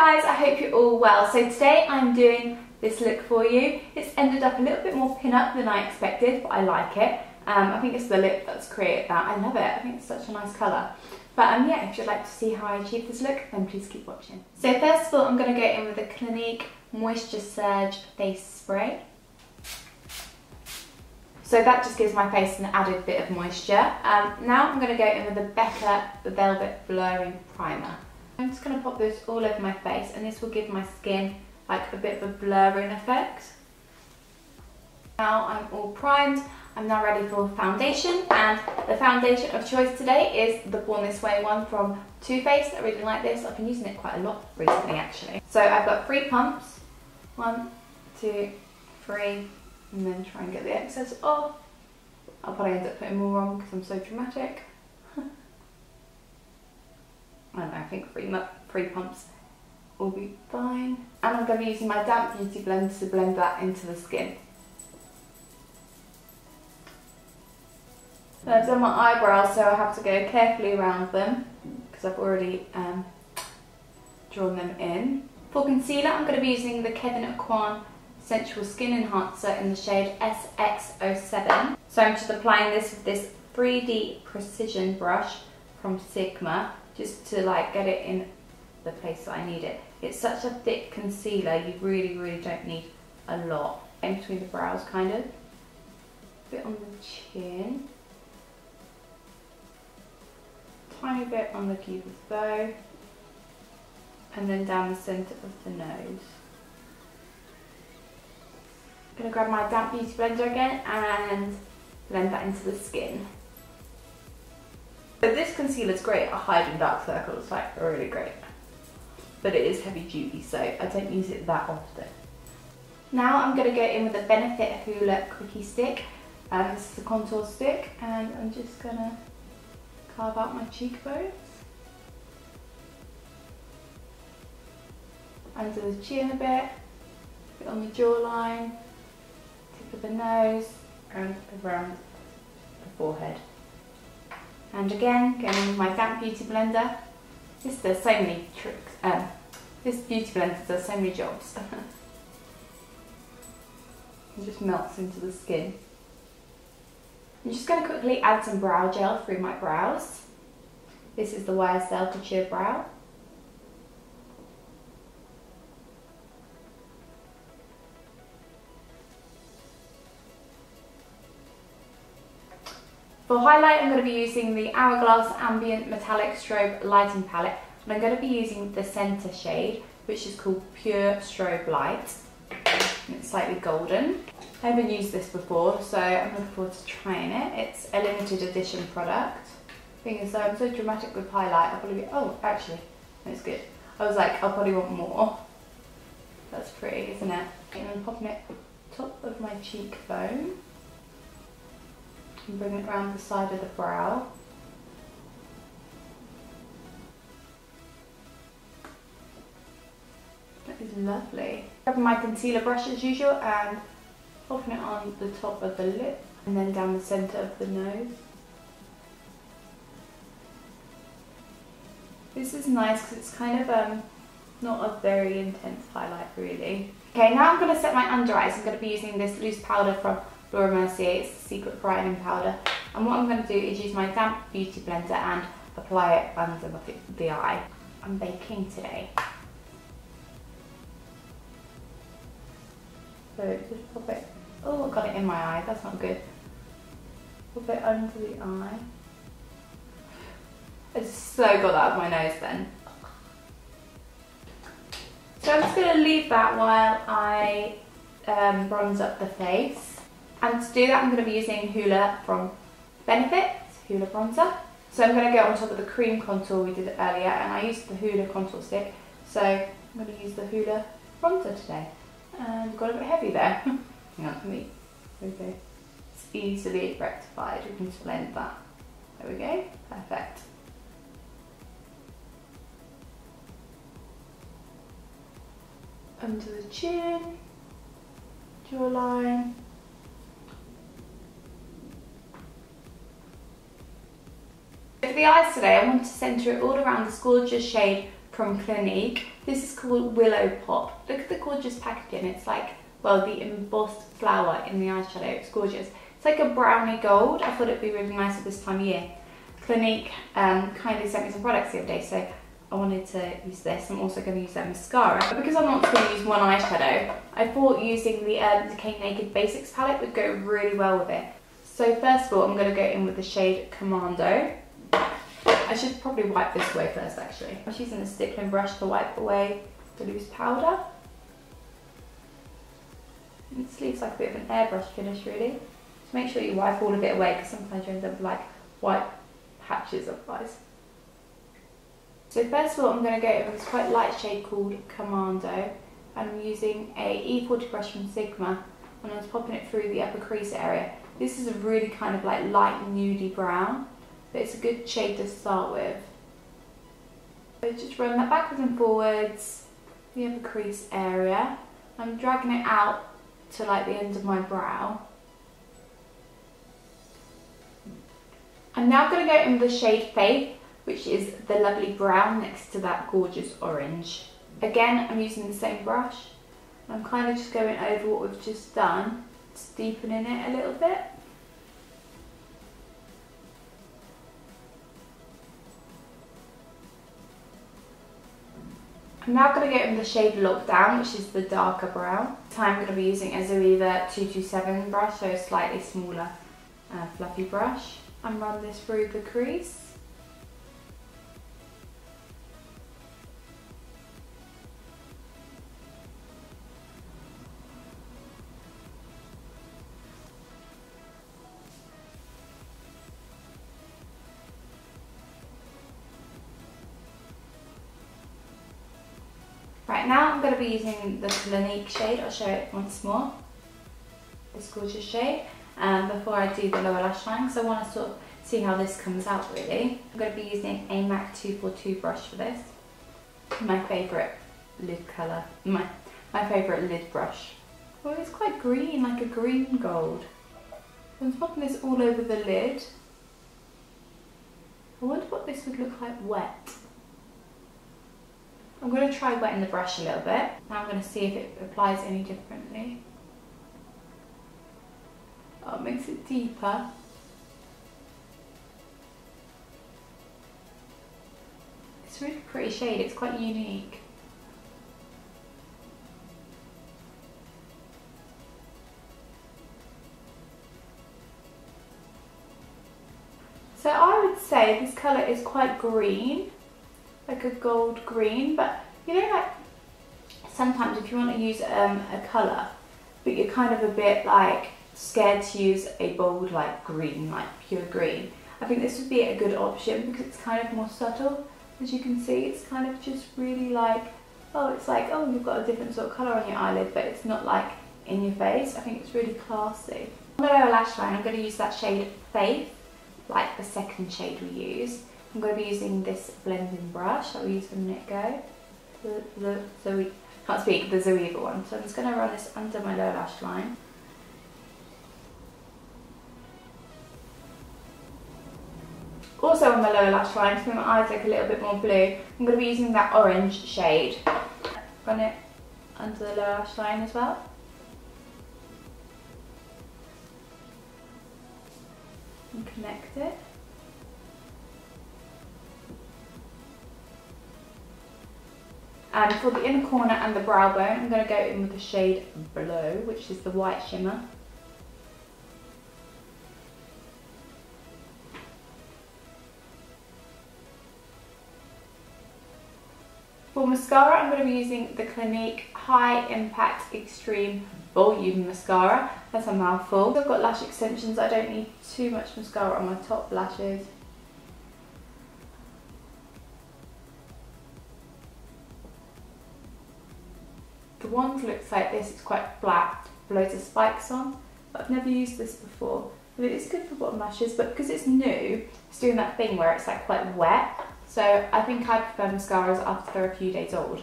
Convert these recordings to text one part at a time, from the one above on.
guys, I hope you're all well. So today I'm doing this look for you. It's ended up a little bit more pin-up than I expected, but I like it. I think it's the lip that's created that. I love it. I think it's such a nice colour. But yeah, if you'd like to see how I achieve this look, then please keep watching. So first of all, I'm going to go in with the Clinique Moisture Surge Face Spray. So that just gives my face an added bit of moisture. Now I'm going to go in with the Becca Velvet Blurring Primer. I'm just going to pop this all over my face, and this will give my skin like a bit of a blurring effect. Now I'm all primed. I'm now ready for foundation, and the foundation of choice today is the Born This Way one from Too Faced. I really like this. I've been using it quite a lot recently actually. So I've got 3 pumps. 1, 2, 3, and then try and get the excess off. I'll probably end up putting more on because I'm so dramatic. I don't know, I think 3 pumps will be fine. And I'm going to be using my damp beauty blender to blend that into the skin. I've done my eyebrows, so I have to go carefully around them because I've already drawn them in. For concealer, I'm going to be using the Kevyn Aucoin Sensual Skin Enhancer in the shade SX07. So I'm just applying this with this 3D Precision brush from Sigma, just to like get it in the place that I need it. It's such a thick concealer, you really don't need a lot. In between the brows kind of. A bit on the chin. Tiny bit on the cupid's bow. And then down the centre of the nose. I'm going to grab my damp beauty blender again and blend that into the skin. So this concealer is great at hiding dark circles, like really great. But it is heavy duty, so I don't use it that often. Now I'm going to go in with the Benefit Hoola Quickie Stick. This is a contour stick, and I'm just going to carve out my cheekbones. Under the chin a bit on the jawline, tip of the nose, and around the forehead. And again, going in with my damp beauty blender. This does so many tricks. This beauty blender does so many jobs. It just melts into the skin. I'm just going to quickly add some brow gel through my brows. This is the YSL Couture Brow. For highlight, I'm going to be using the Hourglass Ambient Metallic Strobe Lighting Palette, and I'm going to be using the centre shade, which is called Pure Strobe Light. And it's slightly golden. I haven't used this before, so I'm looking forward to trying it. It's a limited edition product. Thing is, I'm so dramatic with highlight, I'll probably be, oh, actually, it's good. I was like, I'll probably want more. That's pretty, isn't it? And I'm popping it top of my cheekbone. And bring it around the side of the brow. That is lovely. Grabbing my concealer brush as usual and popping it on the top of the lip and then down the centre of the nose. This is nice because it's kind of not a very intense highlight really. Okay, now I'm going to set my under eyes. I'm going to be using this loose powder from Laura Mercier. It's the Secret Brightening Powder. And what I'm going to do is use my damp beauty blender and apply it under the eye. I'm baking today. So just pop it, oh I got it in my eye, that's not good. Pop it under the eye. I so got that out of my nose then. So I'm just going to leave that while I bronze up the face. And to do that I'm going to be using Hoola from Benefit, Hoola Bronzer. So I'm going to go on top of the cream contour we did earlier, and I used the Hoola contour stick. So I'm going to use the Hoola Bronzer today. And got a bit heavy there. Hang on, let me, there we go. It's easily rectified, we can just blend that. There we go, perfect. Under the chin, jawline. For the eyes today, I want to centre it all around this gorgeous shade from Clinique. This is called Willow Pop. Look at the gorgeous packaging. It's like, well, the embossed flower in the eyeshadow. It's gorgeous. It's like a brownie gold. I thought it'd be really nice at this time of year. Clinique kindly sent me some products the other day, so I wanted to use this. I'm also going to use their mascara. But because I'm not going to use one eyeshadow, I thought using the Decay Naked Basics palette would go really well with it. So first of all, I'm going to go in with the shade Commando. I should probably wipe this away first, actually. I'm just using the stippling brush to wipe away the loose powder. And this leaves like a bit of an airbrush finish, really. Just make sure you wipe all of it away, because sometimes you end up with like white patches otherwise. So first of all, I'm going to go in with this quite light shade called Commando, and I'm using a E40 brush from Sigma, and I'm just popping it through the upper crease area. This is a really kind of like light nudie brown, but it's a good shade to start with. So just run that backwards and forwards, the upper crease area. I'm dragging it out to like the end of my brow. I'm now going to go in with the shade Faith, which is the lovely brown next to that gorgeous orange. Again, I'm using the same brush. I'm kind of just going over what we've just done, just deepening it a little bit. I'm now going to go in with the shade Lockdown, which is the darker brown. This time I'm going to be using a Zoeva 227 brush, so a slightly smaller fluffy brush, and run this through the crease. Right, now I'm going to be using the Clinique shade. I'll show it once more. This gorgeous shade. Before I do the lower lash line, because I want to sort of see how this comes out really. I'm going to be using a MAC 242 brush for this. My favourite lid colour. My favourite lid brush. Well, it's quite green, like a green gold. I'm popping this all over the lid. I wonder what this would look like wet. I'm going to try wetting the brush a little bit. Now I'm going to see if it applies any differently. Oh, it makes it deeper. It's a really pretty shade, it's quite unique. So I would say this colour is quite green, like a gold green, but you know, like sometimes if you want to use a colour, but you're kind of a bit like scared to use a bold like green, like pure green, I think this would be a good option because it's kind of more subtle. As you can see, it's kind of just really like, oh, it's like, oh, you've got a different sort of colour on your eyelid, but it's not like in your face. I think it's really classy. On the lower lash line, I'm going to use that shade Faith, like the second shade we used. I'm going to be using this blending brush that we used a minute ago. The Zoeva one. So I'm just going to run this under my lower lash line. Also on my lower lash line, to make my eyes look a little bit more blue, I'm going to be using that orange shade. Run it under the lower lash line as well. And connect it. And for the inner corner and the brow bone, I'm going to go in with the shade Blow, which is the white shimmer. For mascara, I'm going to be using the Clinique High Impact Extreme Volume Mascara. That's a mouthful. I've got lash extensions, I don't need too much mascara on my top lashes. The wand looks like this, it's quite flat, with loads of spikes on, but I've never used this before. But it's good for bottom lashes, but because it's new, it's doing that thing where it's like quite wet. So I think I prefer mascaras after they're a few days old.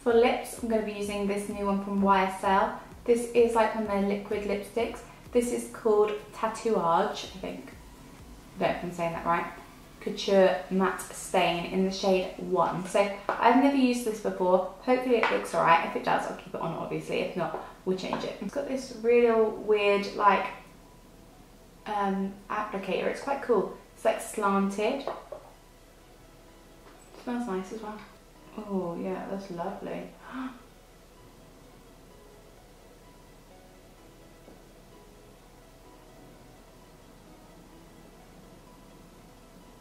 For lips, I'm going to be using this new one from YSL. This is like one of their liquid lipsticks. This is called Tatouage, I think. I don't know if I'm saying that right. Couture Matte Stain in the shade 1. So I've never used this before. Hopefully it looks alright. If it does, I'll keep it on obviously. If not, we'll change it. It's got this real weird like applicator. It's quite cool. It's like slanted. It smells nice as well. Oh yeah, that's lovely.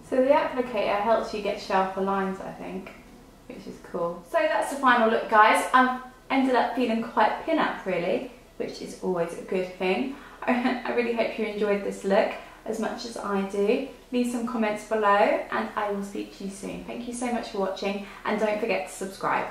So the applicator helps you get sharper lines, I think, which is cool. So that's the final look, guys. I've ended up feeling quite pin-up, really, which is always a good thing. I really hope you enjoyed this look as much as I do. Leave some comments below and I will speak to you soon. Thank you so much for watching and don't forget to subscribe.